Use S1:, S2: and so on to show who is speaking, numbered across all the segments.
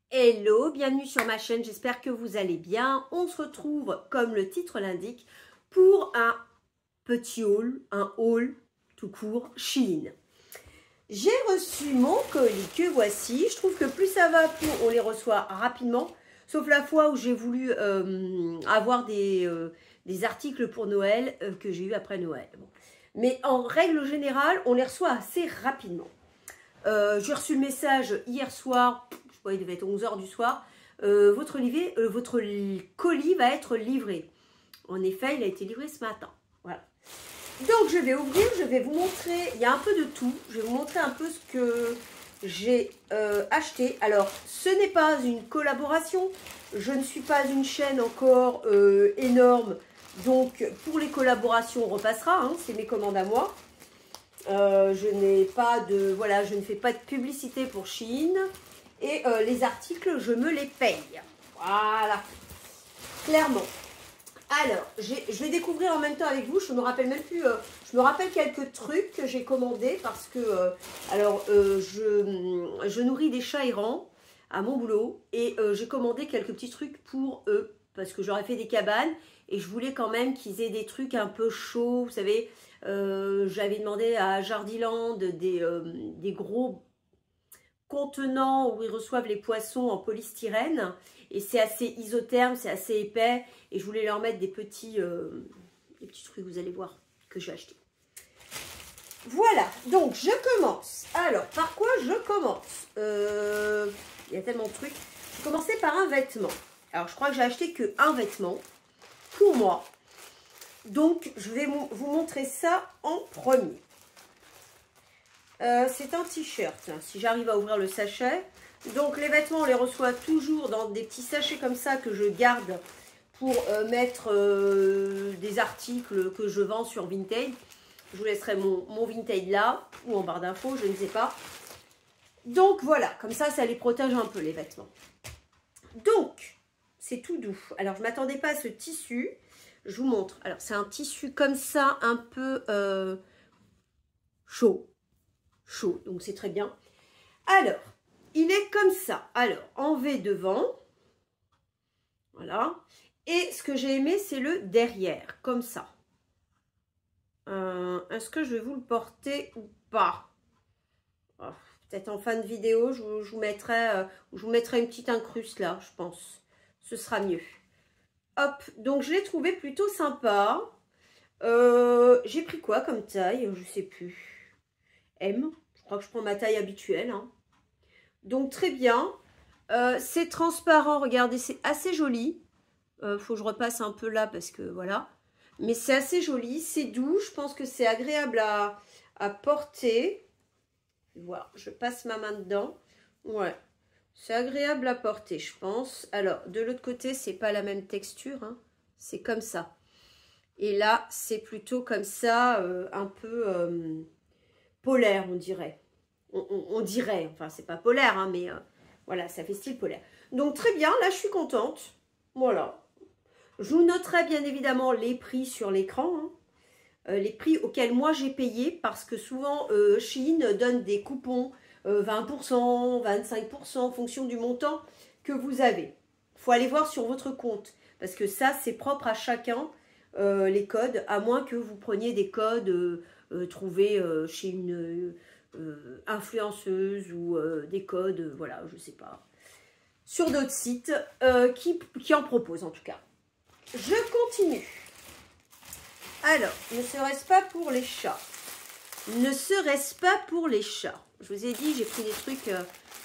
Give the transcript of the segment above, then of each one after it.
S1: Hello, bienvenue sur ma chaîne, j'espère que vous allez bien. On se retrouve, comme le titre l'indique, pour un petit haul, un haul tout court, Shein. J'ai reçu mon colis que voici. Je trouve que plus ça va, plus on les reçoit rapidement. Sauf la fois où j'ai voulu avoir des articles pour Noël que j'ai eu après Noël. Bon. Mais en règle générale, on les reçoit assez rapidement. J'ai reçu le message hier soir, je sais pas, il devait être 11 h du soir. Votre colis va être livré. En effet, il a été livré ce matin. Voilà. Donc, je vais ouvrir, je vais vous montrer, il y a un peu de tout. Je vais vous montrer un peu ce que j'ai acheté. Alors, ce n'est pas une collaboration. Je ne suis pas une chaîne encore énorme. Donc, pour les collaborations, on repassera. Hein, c'est mes commandes à moi. Je n'ai pas de, voilà, je ne fais pas de publicité pour Shein. Et les articles, je me les paye. Voilà. Clairement. Alors, je vais découvrir en même temps avec vous. Je me rappelle même plus. Je me rappelle quelques trucs que j'ai commandés parce que, je nourris des chats errants à mon boulot et j'ai commandé quelques petits trucs pour eux parce que j'aurais fait des cabanes et je voulais quand même qu'ils aient des trucs un peu chauds. Vous savez, j'avais demandé à Jardiland des gros contenants où ils reçoivent les poissons en polystyrène et c'est assez isotherme, c'est assez épais et je voulais leur mettre des petits trucs, vous allez voir, que j'ai acheté. Voilà, donc je commence. Alors, par quoi je commence? Il y a tellement de trucs. Je vais commencer par un vêtement. Alors, je crois que j'ai acheté que un vêtement pour moi. Donc, je vais vous montrer ça en premier. C'est un t-shirt, si j'arrive à ouvrir le sachet. Donc les vêtements, on les reçoit toujours dans des petits sachets comme ça que je garde pour mettre des articles que je vends sur Vinted. Je vous laisserai mon Vinted là, ou en barre d'infos, je ne sais pas. Donc voilà, comme ça, ça les protège un peu les vêtements. Donc, c'est tout doux. Alors, je ne m'attendais pas à ce tissu. Je vous montre. Alors, c'est un tissu comme ça, un peu chaud. Chaud, donc c'est très bien. Alors, il est comme ça. Alors, en V devant. Voilà. Et ce que j'ai aimé, c'est le derrière, comme ça. Est-ce que je vais vous le porter ou pas? Oh, peut-être en fin de vidéo, je vous mettrai une petite incruste là, je pense. Ce sera mieux. Hop, donc je l'ai trouvé plutôt sympa. J'ai pris quoi comme taille? Je sais plus. M. Je crois que je prends ma taille habituelle. Hein. Donc très bien. C'est transparent, regardez, c'est assez joli. Faut que je repasse un peu là parce que voilà. Mais c'est assez joli, c'est doux. Je pense que c'est agréable à porter. Voilà, je passe ma main dedans. Ouais, c'est agréable à porter, je pense. Alors, de l'autre côté, c'est pas la même texture. Hein. C'est comme ça. Et là, c'est plutôt comme ça, un peu polaire, on dirait. On dirait, enfin, c'est pas polaire, hein, mais voilà, ça fait style polaire. Donc, très bien, là, je suis contente. Voilà. Je vous noterai bien évidemment les prix sur l'écran. Hein. Les prix auxquels moi j'ai payé parce que souvent Shein donne des coupons 20%, 25% en fonction du montant que vous avez. Il faut aller voir sur votre compte parce que ça c'est propre à chacun les codes, à moins que vous preniez des codes trouvés chez une influenceuse ou des codes, voilà, je sais pas, sur d'autres sites qui en proposent en tout cas. Je continue. Alors, ne serait-ce pas pour les chats? Ne serait-ce pas pour les chats? Je vous ai dit, j'ai pris des trucs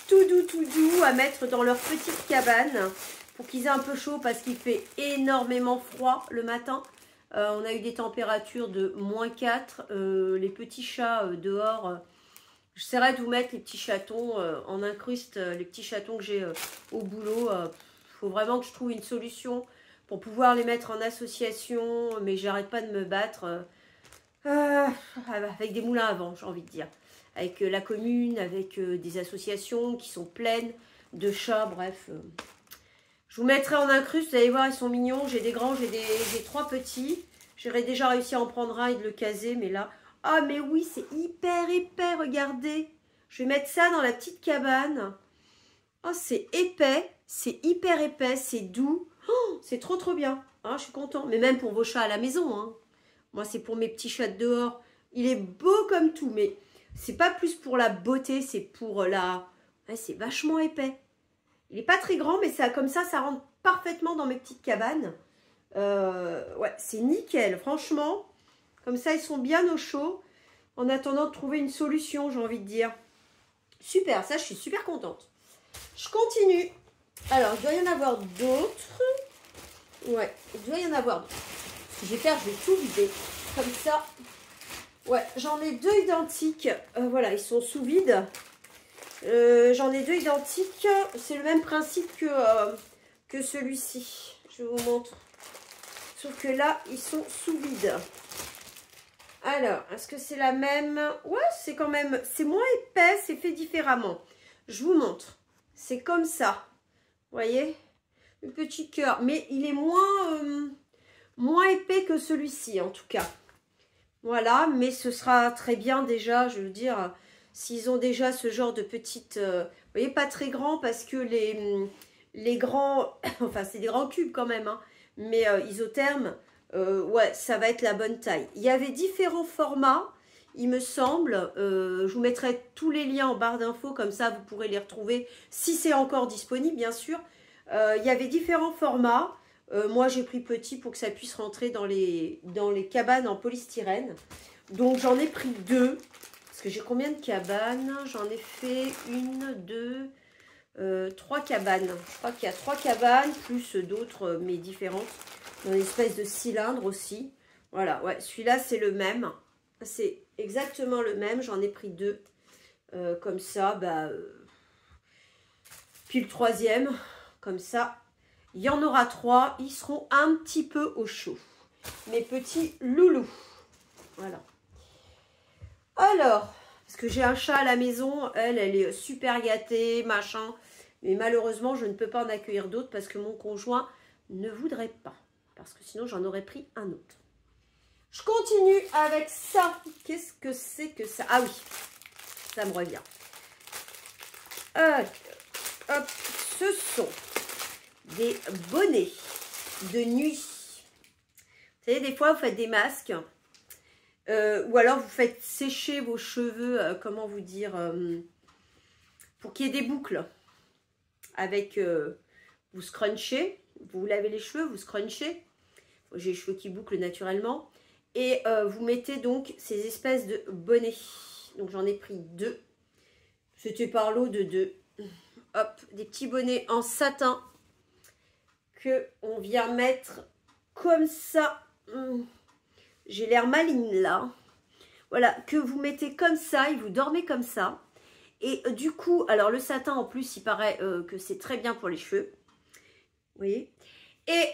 S1: tout doux à mettre dans leur petite cabane pour qu'ils aient un peu chaud parce qu'il fait énormément froid le matin. On a eu des températures de -4. Les petits chats dehors, j'essaierai de vous mettre les petits chatons en incruste, les petits chatons que j'ai au boulot. Faut vraiment que je trouve une solution pour pouvoir les mettre en association, mais j'arrête pas de me battre avec des moulins à vent, j'ai envie de dire. Avec la commune, avec des associations qui sont pleines de chats, bref. Je vous mettrai en incruste, vous allez voir, ils sont mignons. J'ai des grands, j'ai 3 petits. J'aurais déjà réussi à en prendre un et de le caser, mais là... Ah, mais oui, c'est hyper épais, regardez. Je vais mettre ça dans la petite cabane. Oh, c'est épais, c'est hyper épais, c'est doux. Oh, c'est trop trop bien. Ah, je suis contente. Mais même pour vos chats à la maison. Hein. Moi, c'est pour mes petits chats de dehors. Il est beau comme tout, mais c'est pas plus pour la beauté, c'est pour la... Ouais, c'est vachement épais. Il n'est pas très grand, mais ça, comme ça rentre parfaitement dans mes petites cabanes. Ouais, c'est nickel, franchement. Comme ça, ils sont bien au chaud. En attendant de trouver une solution, j'ai envie de dire. Super, ça, je suis super contente. Je continue. Alors, il doit y en avoir d'autres. Ouais, il doit y en avoir d'autres. Ce que je vais faire, je vais tout vider. Comme ça. Ouais, j'en ai deux identiques. Voilà, ils sont sous vide. J'en ai deux identiques. C'est le même principe que celui-ci. Je vous montre. Sauf que là, ils sont sous vide. Alors, est-ce que c'est la même? Ouais, c'est quand même... C'est moins épais, c'est fait différemment. Je vous montre. C'est comme ça. Vous voyez? Le petit cœur. Mais il est moins épais que celui-ci, en tout cas. Voilà, mais ce sera très bien déjà, je veux dire, s'ils ont déjà ce genre de petites... vous voyez, pas très grand parce que les grands... Enfin, c'est des grands cubes quand même, hein, mais isothermes, ouais, ça va être la bonne taille. Il y avait différents formats, il me semble. Je vous mettrai tous les liens en barre d'infos, comme ça vous pourrez les retrouver, si c'est encore disponible, bien sûr. Il y avait différents formats. Moi, j'ai pris petit pour que ça puisse rentrer dans les cabanes en polystyrène. Donc, j'en ai pris deux. Parce que j'ai combien de cabanes? J'en ai fait une, deux, trois cabanes. Je crois qu'il y a trois cabanes, plus d'autres, mais différentes. Dans une espèce de cylindre aussi. Voilà, ouais, celui-là, c'est le même. C'est exactement le même. J'en ai pris deux. Comme ça, bah... puis le troisième, comme ça. Il y en aura trois, ils seront un petit peu au chaud. Mes petits loulous. Voilà. Alors, parce que j'ai un chat à la maison, elle est super gâtée, machin. Mais malheureusement, je ne peux pas en accueillir d'autres parce que mon conjoint ne voudrait pas. Parce que sinon, j'en aurais pris un autre. Je continue avec ça. Qu'est-ce que c'est que ça? Ah oui, ça me revient. Hop, ce sont... des bonnets de nuit. Vous savez, des fois, vous faites des masques. Ou alors, vous faites sécher vos cheveux, comment vous dire, pour qu'il y ait des boucles. Avec, vous scrunchez, vous lavez les cheveux, vous scrunchez. J'ai les cheveux qui bouclent naturellement. Et vous mettez donc ces espèces de bonnets. Donc, j'en ai pris deux. C'était par lot de deux. Hop, des petits bonnets en satin. Que on vient mettre comme ça. J'ai l'air maligne là. Voilà, que vous mettez comme ça et vous dormez comme ça. Et du coup, alors le satin en plus, il paraît que c'est très bien pour les cheveux. Vous voyez? Et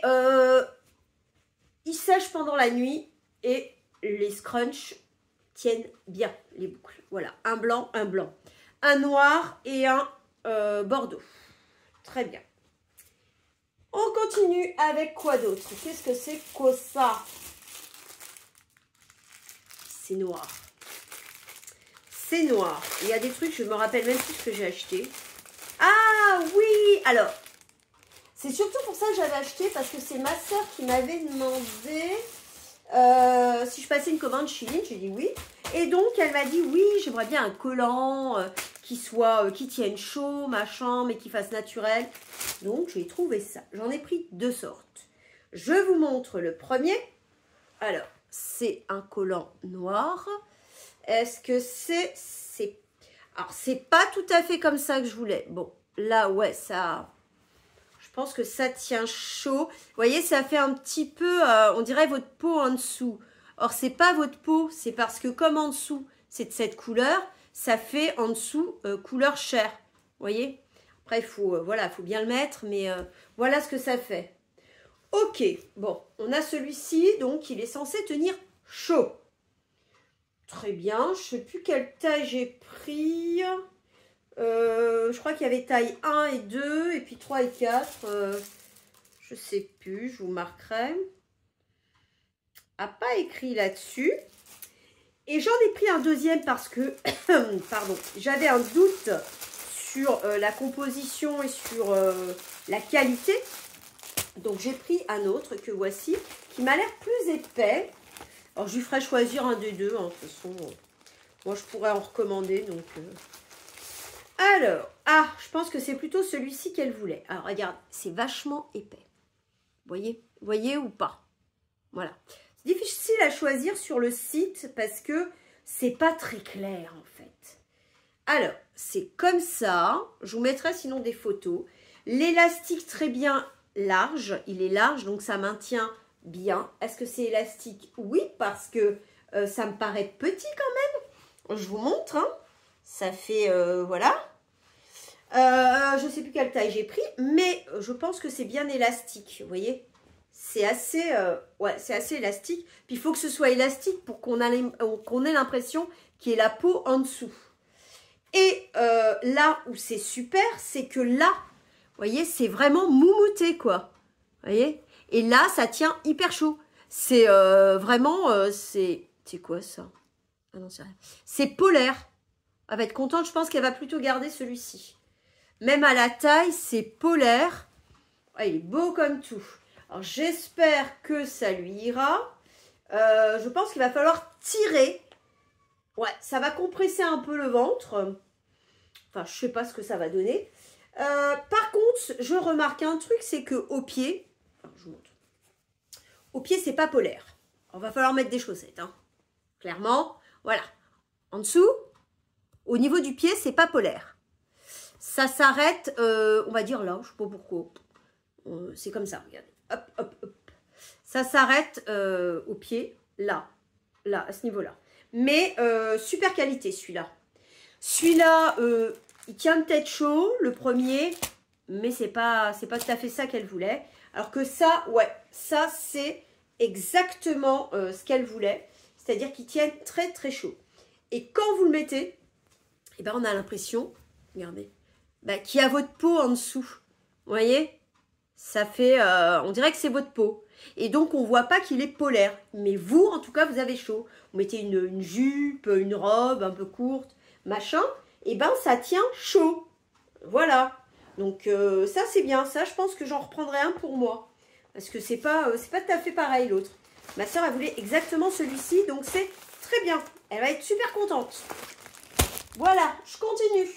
S1: il sèche pendant la nuit et les scrunchs tiennent bien les boucles. Voilà, un blanc, un noir et un bordeaux. Très bien. On continue avec quoi d'autre? Qu'est-ce que c'est que ça? C'est noir. C'est noir. Il y a des trucs, je me rappelle même plus ce que j'ai acheté. Ah oui! Alors, c'est surtout pour ça que j'avais acheté, parce que c'est ma soeur qui m'avait demandé si je passais une commande Shein. J'ai dit oui. Et donc, elle m'a dit oui, j'aimerais bien un collant qui tienne chaud, machin, mais qui fasse naturel. Donc, j'ai trouvé ça. J'en ai pris deux sortes. Je vous montre le premier. Alors, c'est un collant noir. Est-ce que c'est... Alors, c'est pas tout à fait comme ça que je voulais. Bon, là, ouais, ça... Je pense que ça tient chaud. Vous voyez, ça fait un petit peu... on dirait votre peau en dessous. Or, c'est pas votre peau. C'est parce que comme en dessous, c'est de cette couleur, ça fait en dessous couleur chair. Vous voyez? Après, il faut, voilà, faut bien le mettre. Mais voilà ce que ça fait. Ok, bon, on a celui-ci, donc il est censé tenir chaud. Très bien, je ne sais plus quelle taille j'ai pris. Je crois qu'il y avait taille 1 et 2, et puis 3 et 4. Je ne sais plus, je vous marquerai. Pas écrit là-dessus. Et j'en ai pris un deuxième parce que, pardon, j'avais un doute sur la composition et sur la qualité. Donc j'ai pris un autre que voici, qui m'a l'air plus épais. Alors je lui ferai choisir un des deux, hein. De toute façon, moi je pourrais en recommander. Donc, Alors, je pense que c'est plutôt celui-ci qu'elle voulait. Alors regarde, c'est vachement épais. Vous voyez ou pas? Voilà. C'est difficile à choisir sur le site parce que c'est pas très clair en fait. Alors, c'est comme ça. Je vous mettrai sinon des photos. L'élastique très bien large. Il est large, donc ça maintient bien. Est-ce que c'est élastique? Oui, parce que ça me paraît petit quand même. Je vous montre. Hein. Ça fait, voilà. Je ne sais plus quelle taille j'ai pris, mais je pense que c'est bien élastique. Vous voyez? C'est assez, c'est assez élastique. Puis il faut que ce soit élastique pour qu'on ait l'impression qu'il y ait la peau en dessous. Et là où c'est super, c'est que là, vous voyez, c'est vraiment moumouté, quoi. Vous voyez? Et là, ça tient hyper chaud. C'est vraiment, c'est quoi ça? Ah non, c'est rien. C'est polaire. Elle va être contente, je pense qu'elle va plutôt garder celui-ci. Même à la taille, c'est polaire. Il est beau comme tout. Alors, j'espère que ça lui ira. Je pense qu'il va falloir tirer. Ouais, ça va compresser un peu le ventre. Enfin, je sais pas ce que ça va donner. Par contre, je remarque un truc, c'est que au pied, enfin, je vous montre. Au pied, c'est pas polaire. Il va falloir mettre des chaussettes, hein. Clairement. Voilà. En dessous, au niveau du pied, c'est pas polaire. Ça s'arrête, on va dire là, je sais pas pourquoi. C'est comme ça, regardez. Hop, hop, hop. Ça s'arrête au pied, là, à ce niveau-là. Mais super qualité, celui-là. Celui-là, il tient peut-être chaud, le premier, mais c'est pas tout à fait ça qu'elle voulait. Alors que ça, ouais, ça c'est exactement ce qu'elle voulait. C'est-à-dire qu'il tienne très très chaud. Et quand vous le mettez, eh ben, on a l'impression, regardez, qu'il y a votre peau en dessous. Vous voyez? Ça fait, on dirait que c'est votre peau. Et donc, on ne voit pas qu'il est polaire. Mais vous, en tout cas, vous avez chaud. Vous mettez une jupe, une robe un peu courte, machin. Et ben, ça tient chaud. Voilà. Donc, ça, c'est bien. Ça, je pense que j'en reprendrai un pour moi. Parce que c'est pas tout à fait pareil, l'autre. Ma soeur, elle voulait exactement celui-ci. Donc, c'est très bien. Elle va être super contente. Voilà, je continue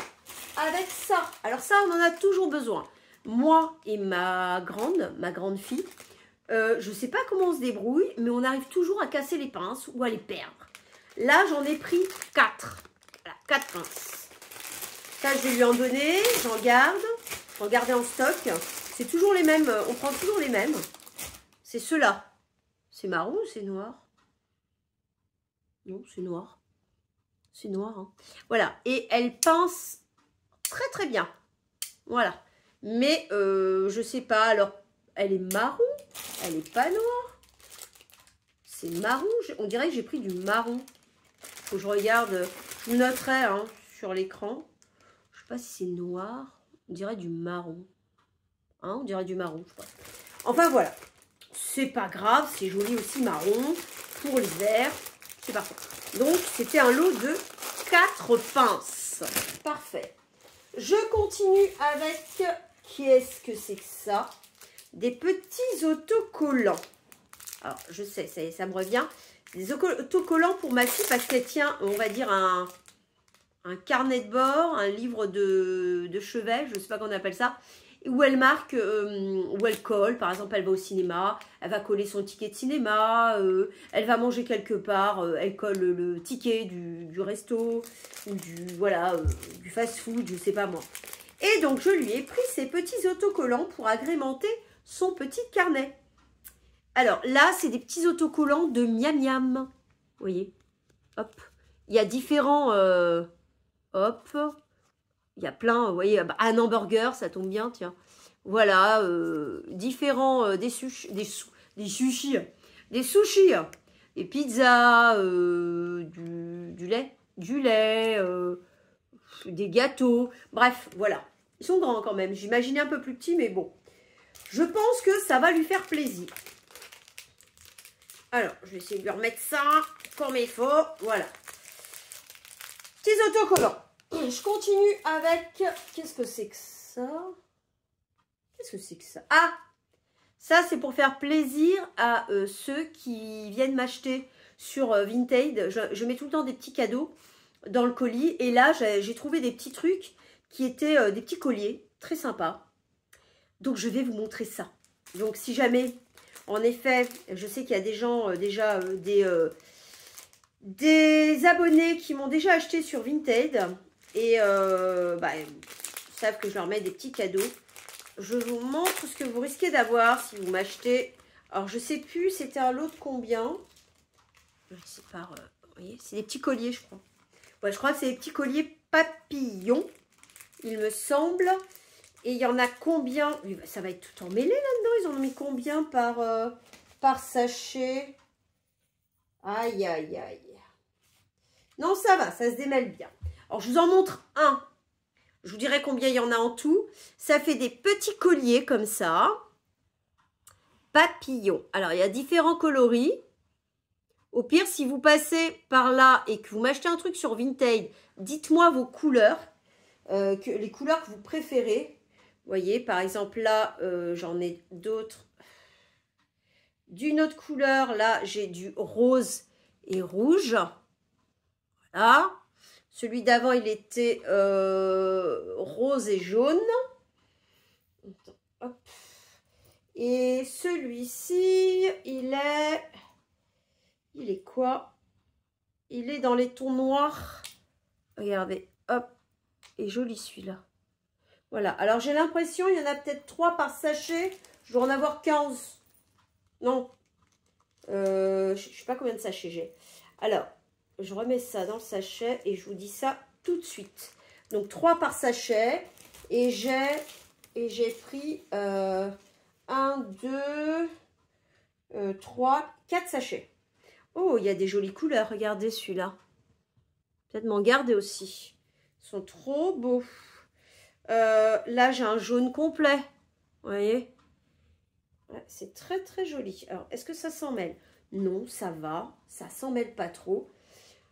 S1: avec ça. Alors ça, on en a toujours besoin. Moi et ma grande fille, je ne sais pas comment on se débrouille, mais on arrive toujours à casser les pinces ou à les perdre. Là, j'en ai pris 4. Voilà, 4 pinces. Ça, je vais lui en donner, j'en garde. J'en gardais en stock. C'est toujours les mêmes, on prend toujours les mêmes. C'est ceux-là. C'est marron ou c'est noir? Non, c'est noir. C'est noir, hein. Voilà, et elle pince très très bien. Voilà. Mais je sais pas, alors elle est marron, elle est pas noire. C'est marron, on dirait que j'ai pris du marron. Faut que je regarde, je noterai hein, sur l'écran. Je sais pas si c'est noir, on dirait du marron. Hein, on dirait du marron, je sais pas. Enfin voilà, c'est pas grave, c'est joli aussi marron pour l'hiver, c'est parfait. Donc c'était un lot de 4 pinces. Parfait. Je continue avec, qu'est-ce que c'est que ça? Des petits autocollants. Alors, je sais, ça me revient. Des autocollants pour ma fille parce qu'elle tient, on va dire, un carnet de bord, un livre de chevet, je ne sais pas comment on appelle ça, où elle marque, où elle colle. Par exemple, elle va au cinéma, elle va coller son ticket de cinéma, elle va manger quelque part, elle colle le ticket du resto, ou du fast-food, je ne sais pas moi. Et donc, je lui ai pris ces petits autocollants pour agrémenter son petit carnet. Alors, là, c'est des petits autocollants de Miam Miam. Vous voyez? Hop. Il y a différents... hop. Il y a plein, vous voyez, un hamburger, ça tombe bien, tiens. Voilà, différents, des sushis, des pizzas, du lait, des gâteaux. Bref, voilà. Ils sont grands quand même. J'imaginais un peu plus petit, mais bon. Je pense que ça va lui faire plaisir. Alors, je vais essayer de lui remettre ça comme il faut. Voilà. Petits autocollants. Je continue avec... Qu'est-ce que c'est que ça? Qu'est-ce que c'est que ça? Ah! Ça, c'est pour faire plaisir à ceux qui viennent m'acheter sur Vinted. Je mets tout le temps des petits cadeaux dans le colis. Et là, j'ai trouvé des petits trucs qui étaient des petits colliers. Très sympas. Donc, je vais vous montrer ça. Donc, si jamais, en effet, je sais qu'il y a des gens, déjà des abonnés qui m'ont déjà acheté sur Vinted. Et ils savent que je leur mets des petits cadeaux. Je vous montre ce que vous risquez d'avoir si vous m'achetez. Alors, je sais plus, c'était un lot de combien. C'est par... vous voyez, c'est des petits colliers, je crois. Ouais, je crois que c'est des petits colliers papillons, il me semble. Et il y en a combien? Ça va être tout emmêlé là-dedans. Ils en ont mis combien par sachet? Aïe, aïe, aïe. Non, ça va, ça se démêle bien. Alors, je vous en montre un. Je vous dirai combien il y en a en tout. Ça fait des petits colliers comme ça. Papillons. Alors, il y a différents coloris. Au pire, si vous passez par là et que vous m'achetez un truc sur Vinted, dites-moi vos couleurs. Les couleurs que vous préférez. Vous voyez, par exemple, là, j'en ai d'autres. D'une autre couleur, là, j'ai du rose et rouge. Voilà. Celui d'avant, il était rose et jaune. Hop. Et celui-ci, il est quoi? Il est dans les tons noirs. Regardez, hop. Et joli celui-là. Voilà. Alors, j'ai l'impression, il y en a peut-être 3 par sachet. Je dois en avoir 15. Non. Je ne sais pas combien de sachets j'ai. Alors, je remets ça dans le sachet et je vous dis ça tout de suite. Donc 3 par sachet et j'ai pris 1, 2, 3, 4 sachets. Oh, il y a des jolies couleurs. Regardez celui-là. Peut-être m'en garder aussi. Ils sont trop beaux. Là, j'ai un jaune complet. Vous voyez? C'est très très joli. Alors, est-ce que ça s'en mêle? Non, ça va. Ça s'en mêle pas trop.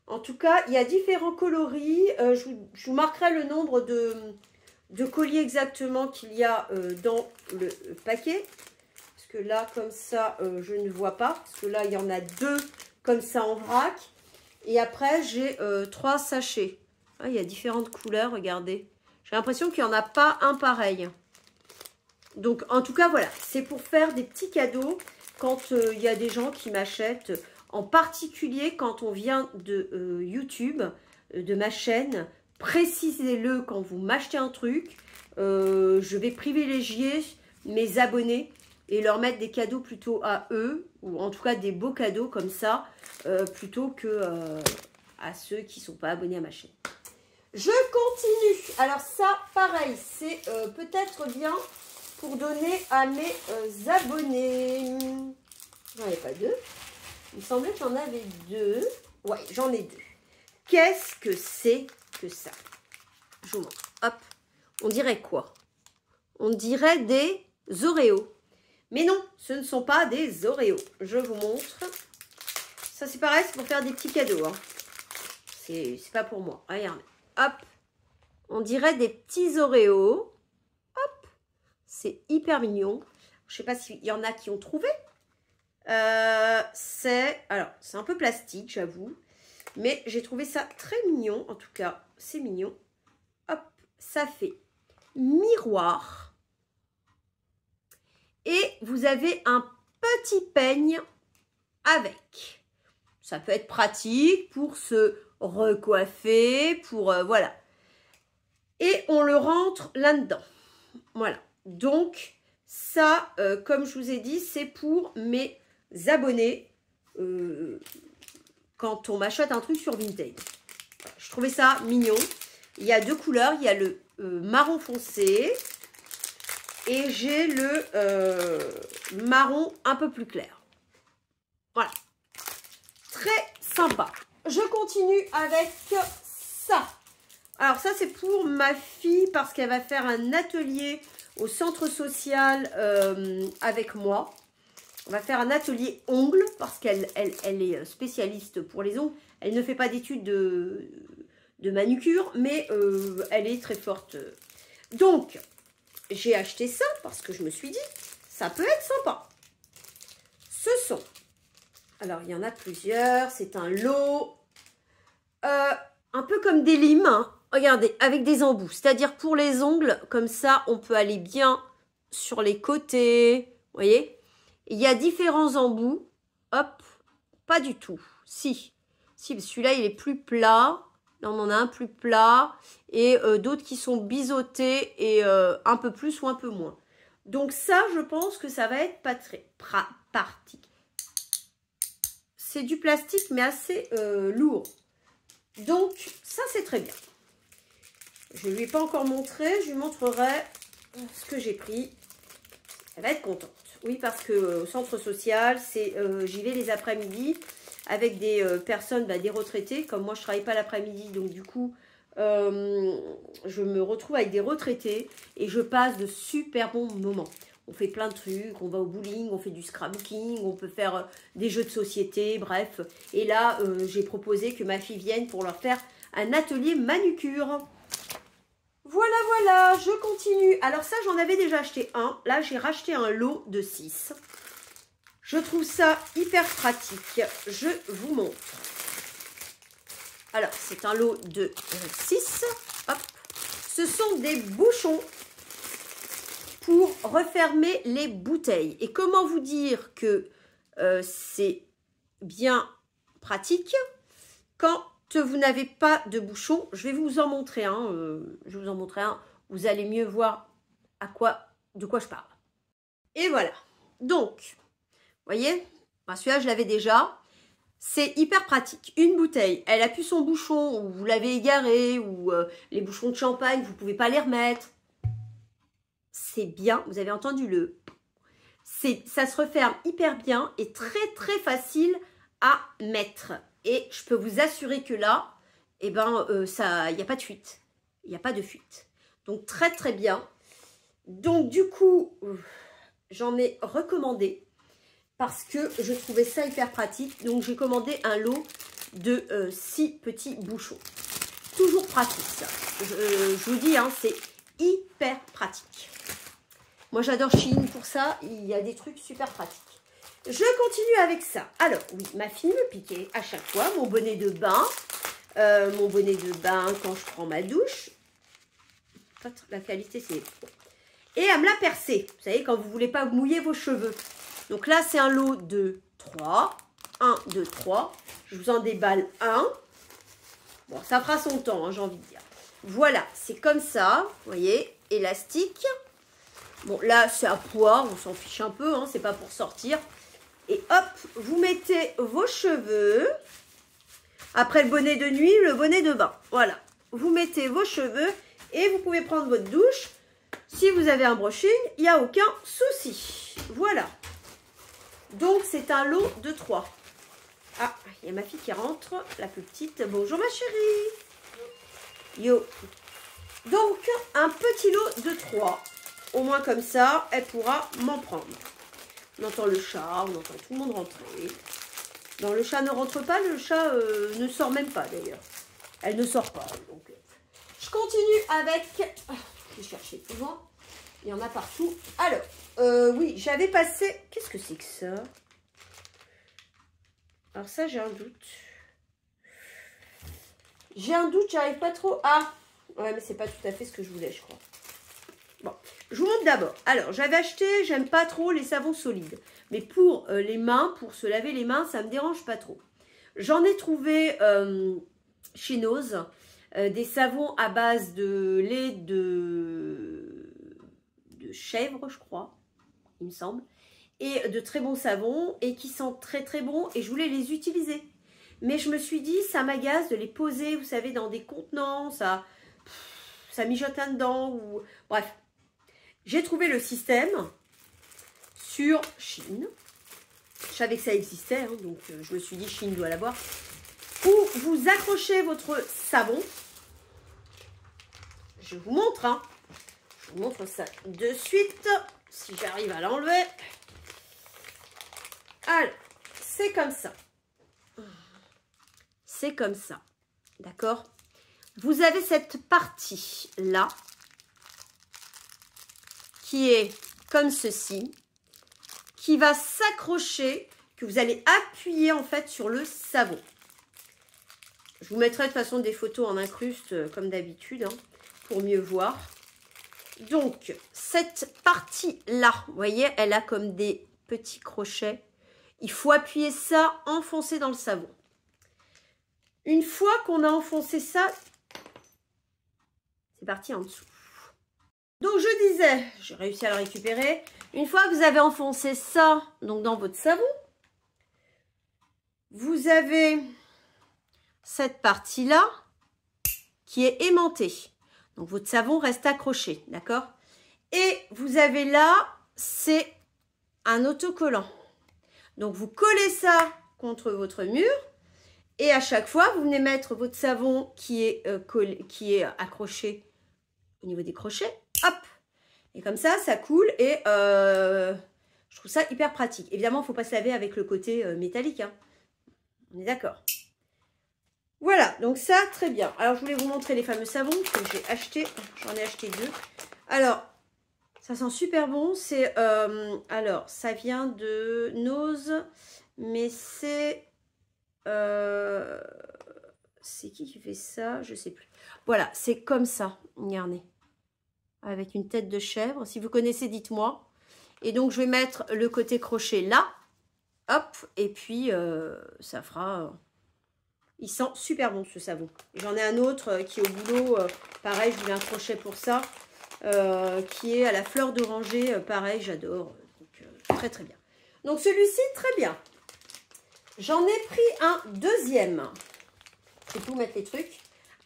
S1: En tout cas, il y a différents coloris. Je vous marquerai le nombre de colliers exactement qu'il y a dans le paquet. Parce que là, comme ça, je ne vois pas. Parce que là, il y en a 2 comme ça en vrac. Et après, j'ai 3 sachets. Ah, il y a différentes couleurs, regardez. J'ai l'impression qu'il n'y en a pas un pareil. Donc, en tout cas, voilà. C'est pour faire des petits cadeaux quand il y a des gens qui m'achètent. En particulier quand on vient de YouTube, de ma chaîne, précisez-le quand vous m'achetez un truc. Je vais privilégier mes abonnés et leur mettre des cadeaux plutôt à eux, ou en tout cas des beaux cadeaux comme ça, plutôt que à ceux qui ne sont pas abonnés à ma chaîne. Je continue. Alors ça, pareil, c'est peut-être bien pour donner à mes abonnés. J'en ai pas 2. Il me semblait que j'en avais 2. Ouais, j'en ai 2. Qu'est-ce que c'est que ça? Je vous montre. Hop. On dirait quoi? On dirait des Oreos. Mais non, ce ne sont pas des Oreos. Je vous montre. Ça, c'est pareil, c'est pour faire des petits cadeaux. Hein. C'est pas pour moi. Regardez. Hop. On dirait des petits Oreos. Hop. C'est hyper mignon. Je ne sais pas s'il y en a qui ont trouvé. C'est un peu plastique, j'avoue, mais j'ai trouvé ça très mignon. En tout cas, c'est mignon. Hop, ça fait miroir et vous avez un petit peigne avec. Ça peut être pratique pour se recoiffer, pour voilà. Et on le rentre là-dedans. Voilà. Donc ça, comme je vous ai dit, c'est pour mes abonnés quand on m'achète un truc sur Vinted. Je trouvais ça mignon. Il y a 2 couleurs. Il y a le marron foncé et j'ai le marron un peu plus clair. Voilà. Très sympa. Je continue avec ça. Alors ça, c'est pour ma fille parce qu'elle va faire un atelier au centre social avec moi. On va faire un atelier ongles parce qu'elle est spécialiste pour les ongles. Elle ne fait pas d'études de manucure, mais elle est très forte. Donc, j'ai acheté ça parce que je me suis dit, ça peut être sympa. Ce sont, alors il y en a plusieurs, c'est un lot, un peu comme des limes, hein. Regardez, avec des embouts, c'est-à-dire pour les ongles, comme ça, on peut aller bien sur les côtés, vous voyez. Il y a différents embouts, hop, pas du tout, si, celui-là, il est plus plat, là, on en a un plus plat, et d'autres qui sont biseautés, et un peu plus ou un peu moins. Donc ça, je pense que ça va être pas très pratique. C'est du plastique, mais assez lourd. Donc, ça, c'est très bien. Je ne lui ai pas encore montré. Je lui montrerai ce que j'ai pris. Elle va être contente. Oui, parce que au centre social, j'y vais les après-midi avec des personnes, des retraités. Comme moi, je ne travaille pas l'après-midi. Donc, du coup, je me retrouve avec des retraités. Et je passe de super bons moments. On fait plein de trucs. On va au bowling, on fait du scrapbooking. On peut faire des jeux de société, bref. Et là, j'ai proposé que ma fille vienne pour leur faire un atelier manucure. Voilà, voilà, je continue. Alors ça, j'en avais déjà acheté un. Là, j'ai racheté un lot de 6. Je trouve ça hyper pratique. Je vous montre. Alors, c'est un lot de 6. Hop. Ce sont des bouchons pour refermer les bouteilles. Et comment vous dire que c'est bien pratique quand vous n'avez pas de bouchon? Je vais vous en montrer un. Je vais vous en montrer un. Vous allez mieux voir de quoi je parle. Et voilà. Donc, vous voyez, celui-là, je l'avais déjà. C'est hyper pratique. Une bouteille, elle a plus son bouchon, ou vous l'avez égaré, ou les bouchons de champagne, vous ne pouvez pas les remettre. C'est bien, vous avez entendu ça se referme hyper bien et très très facile à mettre. Et je peux vous assurer que là, il n'y a pas de fuite. Il n'y a pas de fuite. Donc très très bien. Donc du coup, j'en ai recommandé parce que je trouvais ça hyper pratique. Donc j'ai commandé un lot de 6 petits bouchons. Toujours pratique ça. Je vous dis, hein, c'est hyper pratique. Moi, j'adore Shein pour ça. Il y a des trucs super pratiques. Je continue avec ça. Alors, oui, ma fille me piquait à chaque fois mon bonnet de bain. Mon bonnet de bain quand je prends ma douche. La qualité, c'est... Et elle me l'a percé. Vous savez, quand vous ne voulez pas mouiller vos cheveux. Donc là, c'est un lot de 3. 1, 2, 3. Je vous en déballe un. Bon, ça fera son temps, hein, j'ai envie de dire. Voilà, c'est comme ça. Vous voyez, élastique. Bon, là, c'est à poids, on s'en fiche un peu, hein, c'est pas pour sortir. Et hop, vous mettez vos cheveux. Après le bonnet de nuit, le bonnet de bain. Voilà, vous mettez vos cheveux et vous pouvez prendre votre douche. Si vous avez un brushing, il n'y a aucun souci. Voilà. Donc, c'est un lot de 3. Ah, il y a ma fille qui rentre, la plus petite. Bonjour ma chérie. Yo. Donc, un petit lot de 3. Au moins comme ça, elle pourra m'en prendre. On entend le chat, on entend tout le monde rentrer. Non, le chat ne rentre pas, le chat ne sort même pas d'ailleurs. Elle ne sort pas. Donc, je continue avec... Je vais chercher plus loin. Il y en a partout. Alors, oui, j'avais passé... Qu'est-ce que c'est que ça? Alors ça, j'ai un doute. J'ai un doute, j'arrive pas trop... Ah, ouais, mais c'est pas tout à fait ce que je voulais, je crois. Bon, je vous montre d'abord. Alors, j'avais acheté, j'aime pas trop les savons solides. Mais pour les mains, pour se laver les mains, ça me dérange pas trop. J'en ai trouvé chez Nose des savons à base de lait de chèvre, je crois, il me semble. Et de très bons savons et qui sentent très très bons. Et je voulais les utiliser. Mais je me suis dit, ça m'agace de les poser, vous savez, dans des contenants. Ça mijote là-dedans. Ou... Bref. J'ai trouvé le système sur Shein. Je savais que ça existait, hein, donc je me suis dit Shein doit l'avoir. Où vous accrochez votre savon. Je vous montre, hein. Je vous montre ça de suite, si j'arrive à l'enlever. Alors, c'est comme ça. C'est comme ça. D'accord? vous avez cette partie-là qui est comme ceci, qui va s'accrocher, que vous allez appuyer en fait sur le savon. Je vous mettrai de toute façon des photos en incruste comme d'habitude, hein, pour mieux voir. Donc, cette partie-là, vous voyez, elle a comme des petits crochets. Il faut appuyer ça, enfoncer dans le savon. Une fois qu'on a enfoncé ça, c'est parti en dessous. Donc, je disais, j'ai réussi à le récupérer. Une fois que vous avez enfoncé ça donc dans votre savon, vous avez cette partie-là qui est aimantée. Donc, votre savon reste accroché, d'accord? Et vous avez là, c'est un autocollant. Donc, vous collez ça contre votre mur. Et à chaque fois, vous venez mettre votre savon qui est accroché au niveau des crochets. Hop! Et comme ça, ça coule et je trouve ça hyper pratique. Évidemment, il ne faut pas se laver avec le côté métallique, hein. On est d'accord. Voilà, donc ça, très bien. Alors, je voulais vous montrer les fameux savons que j'ai achetés. J'en ai acheté 2. Alors, ça sent super bon. C'est, alors, ça vient de Nose, mais c'est qui fait ça? Je sais plus. Voilà, c'est comme ça. Regardez. Avec une tête de chèvre. Si vous connaissez, dites-moi. Et donc, je vais mettre le côté crochet là. Hop. Et puis, ça fera... il sent super bon, ce savon. J'en ai un autre qui est au boulot. Pareil, je voulais un crochet pour ça. Qui est à la fleur d'oranger. Pareil, j'adore. Donc, très, très bien. Donc, celui-ci, très bien. J'en ai pris un deuxième. Je vais tout mettre les trucs.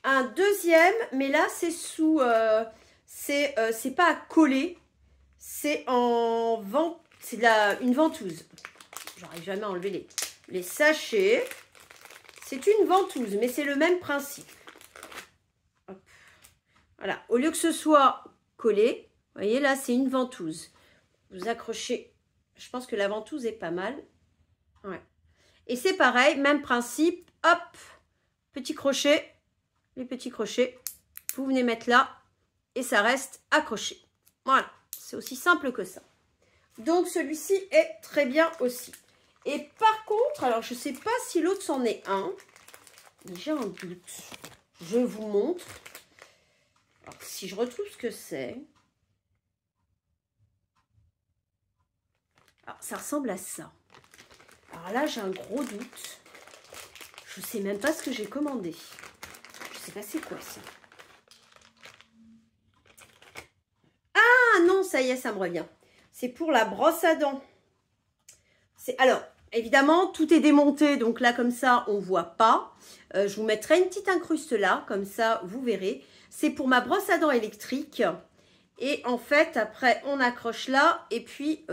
S1: Un deuxième, mais là, c'est sous... c'est pas à coller. C'est en vent... C'est une ventouse. J'arrive jamais à enlever les sachets. C'est une ventouse, mais c'est le même principe. Hop. Voilà. Au lieu que ce soit collé, vous voyez, là, c'est une ventouse. Vous accrochez. Je pense que la ventouse est pas mal. Ouais. Et c'est pareil, même principe. Hop. Petit crochet. Les petits crochets. Vous venez mettre là. Et ça reste accroché. Voilà. C'est aussi simple que ça. Donc, celui-ci est très bien aussi. Et par contre, alors je ne sais pas si l'autre c'en est un, mais j'ai un doute. Je vous montre. Alors, si je retrouve ce que c'est. Alors, ça ressemble à ça. Alors là, j'ai un gros doute. Je ne sais même pas ce que j'ai commandé. Je ne sais pas c'est quoi ça. Ah non, ça y est, ça me revient. C'est pour la brosse à dents. Alors, évidemment, tout est démonté, donc là, comme ça, on ne voit pas. Je vous mettrai une petite incruste là, comme ça, vous verrez. C'est pour ma brosse à dents électrique. Et en fait, après, on accroche là. Et puis,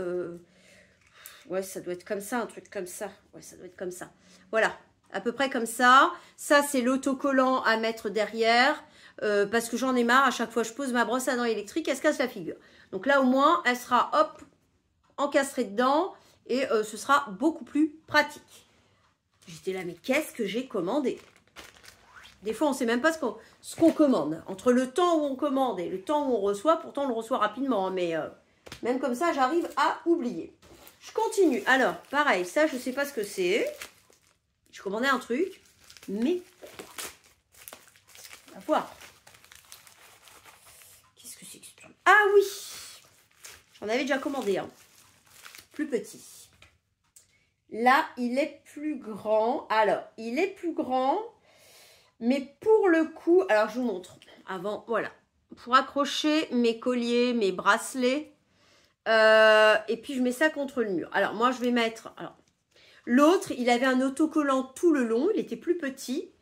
S1: ouais, ça doit être comme ça, un truc comme ça. Ouais, ça doit être comme ça. Voilà, à peu près comme ça. Ça, c'est l'autocollant à mettre derrière. Parce que j'en ai marre, à chaque fois je pose ma brosse à dents électrique, elle se casse la figure. Donc là, au moins, elle sera, hop, encastrée dedans. Et ce sera beaucoup plus pratique. J'étais là, mais qu'est-ce que j'ai commandé? Des fois, on ne sait même pas ce qu'on commande. Entre le temps où on commande et le temps où on reçoit, pourtant on le reçoit rapidement. Hein, mais même comme ça, j'arrive à oublier. Je continue. Alors, pareil, ça, je ne sais pas ce que c'est. Je commandais un truc. Mais on va voir. Qu'est-ce que c'est que ce truc? Ah oui! J'en avais déjà commandé un. Plus petit. Là, il est plus grand. Alors, il est plus grand. Mais pour le coup, alors je vous montre. Avant, voilà. Pour accrocher mes colliers, mes bracelets. Et puis, je mets ça contre le mur. Alors, moi, je vais mettre... Alors, l'autre, il avait un autocollant tout le long. Il était plus petit.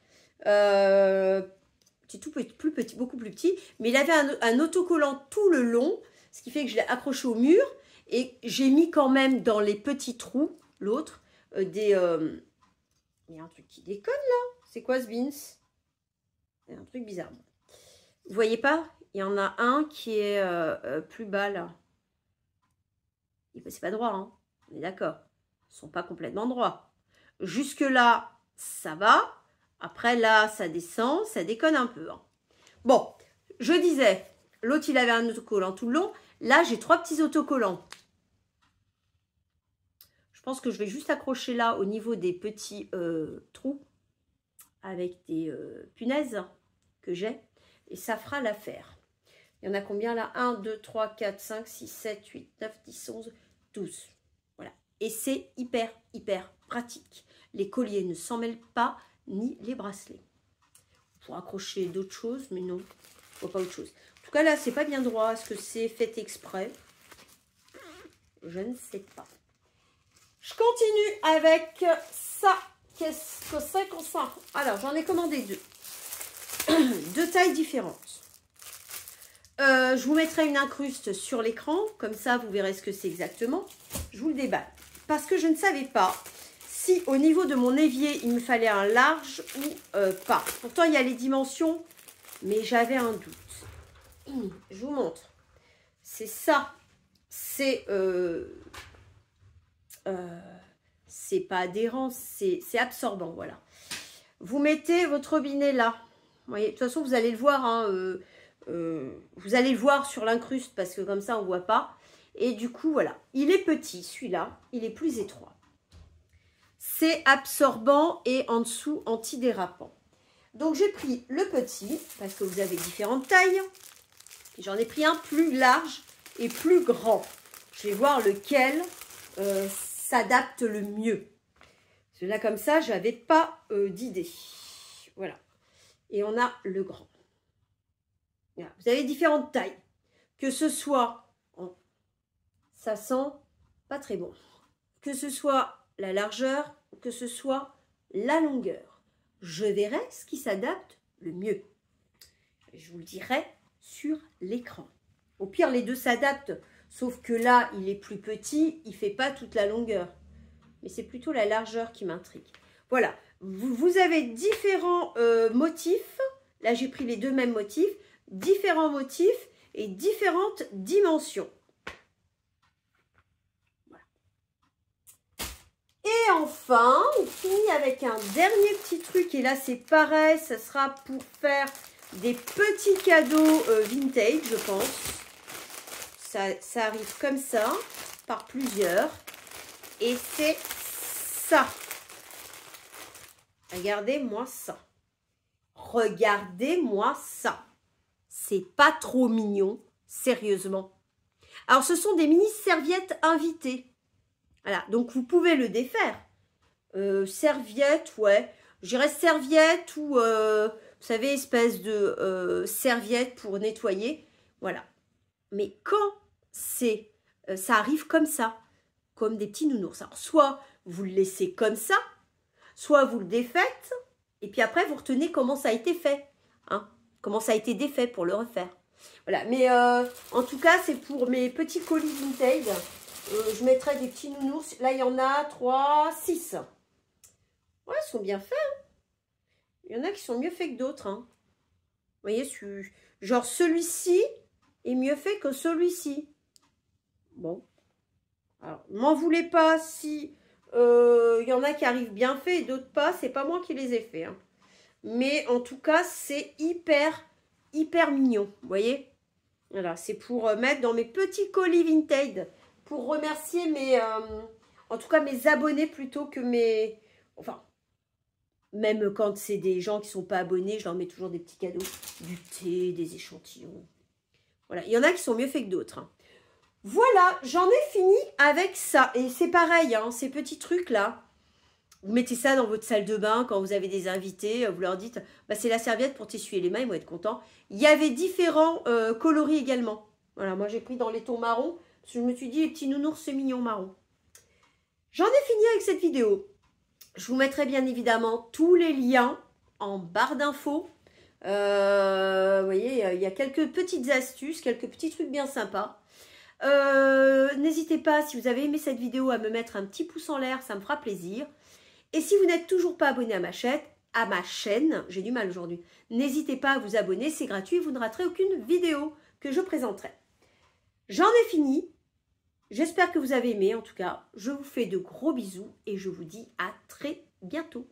S1: C'est tout petit, plus petit, beaucoup plus petit. Mais il avait un autocollant tout le long. Ce qui fait que je l'ai accroché au mur. Et j'ai mis quand même dans les petits trous, l'autre, il y a un truc qui déconne là. C'est quoi ce beans? Il y a un truc bizarre. Vous voyez pas? Il y en a un qui est plus bas là. C'est pas droit, hein? On est d'accord. Ils sont pas complètement droits. Jusque là, ça va. Après là, ça descend. Ça déconne un peu. Hein. Bon, je disais, l'autre, il avait un autocollant tout le long. Là, j'ai 3 petits autocollants. Je pense que je vais juste accrocher là au niveau des petits trous avec des punaises que j'ai. Et ça fera l'affaire. Il y en a combien là? 1, 2, 3, 4, 5, 6, 7, 8, 9, 10, 11, 12. Voilà. Et c'est hyper, hyper pratique. Les colliers ne s'en mêlent pas, ni les bracelets. Pour accrocher d'autres choses, mais non, je vois pas autre chose. En tout cas, là, c'est pas bien droit. Est-ce que c'est fait exprès? Je ne sais pas. Je continue avec ça. Qu'est-ce que c'est qu'on ça? Alors, j'en ai commandé 2. 2 tailles différentes. Je vous mettrai une incruste sur l'écran. Comme ça, vous verrez ce que c'est exactement. Je vous le déballe. Parce que je ne savais pas si au niveau de mon évier, il me fallait un large ou pas. Pourtant, il y a les dimensions, mais j'avais un doute. Je vous montre. C'est ça. C'est pas adhérent, c'est absorbant, voilà. Vous mettez votre robinet là. Vous voyez, de toute façon, vous allez le voir, hein, vous allez le voir sur l'incruste parce que comme ça, on ne voit pas. Et du coup, voilà. Il est petit, celui-là. Il est plus étroit. C'est absorbant et en dessous, antidérapant. Donc, j'ai pris le petit parce que vous avez différentes tailles. J'en ai pris un plus large et plus grand. Je vais voir lequel s'adapte le mieux. Parce que là, comme ça, je n'avais pas d'idée. Voilà. Et on a le grand. Voilà. Vous avez différentes tailles. Que ce soit, ça sent pas très bon. Que ce soit la largeur, que ce soit la longueur. Je verrai ce qui s'adapte le mieux. Je vous le dirai sur l'écran. Au pire, les deux s'adaptent. Sauf que là, il est plus petit, il ne fait pas toute la longueur. Mais c'est plutôt la largeur qui m'intrigue. Voilà, vous avez différents motifs. Là, j'ai pris les 2 mêmes motifs. Différents motifs et différentes dimensions. Voilà. Et enfin, on finit avec un dernier petit truc. Et là, c'est pareil, ça sera pour faire des petits cadeaux vintage, je pense. Ça arrive comme ça, par plusieurs. Et c'est ça. Regardez-moi ça. Regardez-moi ça. C'est pas trop mignon, sérieusement. Alors, ce sont des mini-serviettes invitées. Voilà, donc vous pouvez le défaire. Serviette, ouais. Je dirais serviette ou, vous savez, espèce de serviette pour nettoyer. Voilà. Mais quand c'est, ça arrive comme ça, comme des petits nounours. Alors, soit vous le laissez comme ça, soit vous le défaites, et puis après, vous retenez comment ça a été fait. Hein, comment ça a été défait pour le refaire. Voilà, mais en tout cas, c'est pour mes petits colis vintage. Je mettrai des petits nounours. Là, il y en a 3, 6. Ouais, ils sont bien faits. Hein. Il y en a qui sont mieux faits que d'autres. Hein. Vous voyez, genre celui-ci est mieux fait que celui-ci. Bon. Alors, m'en voulez pas si il y en a qui arrivent bien faits et d'autres pas. C'est pas moi qui les ai faits. Hein. Mais en tout cas, c'est hyper, hyper mignon. Vous voyez? Voilà, c'est pour mettre dans mes petits colis vintage. Pour remercier mes... en tout cas, mes abonnés plutôt que mes... Enfin, même quand c'est des gens qui ne sont pas abonnés, je leur mets toujours des petits cadeaux. Du thé, des échantillons. Voilà, il y en a qui sont mieux faits que d'autres. Hein. Voilà, j'en ai fini avec ça. Et c'est pareil, hein, ces petits trucs-là. Vous mettez ça dans votre salle de bain quand vous avez des invités. Vous leur dites, bah, c'est la serviette pour t'essuyer les mains, ils vont être contents. Il y avait différents coloris également. Voilà, moi j'ai pris dans les tons marrons. Parce que je me suis dit, les petits nounours, c'est mignon marron. J'en ai fini avec cette vidéo. Je vous mettrai bien évidemment tous les liens en barre d'infos. Vous voyez, il y a quelques petites astuces, quelques petits trucs bien sympas. N'hésitez pas, si vous avez aimé cette vidéo, à me mettre un petit pouce en l'air, ça me fera plaisir. Et si vous n'êtes toujours pas abonné à ma chaîne, j'ai du mal aujourd'hui, n'hésitez pas à vous abonner, c'est gratuit, vous ne raterez aucune vidéo que je présenterai. J'en ai fini. J'espère que vous avez aimé. En tout cas, je vous fais de gros bisous et je vous dis à très bientôt.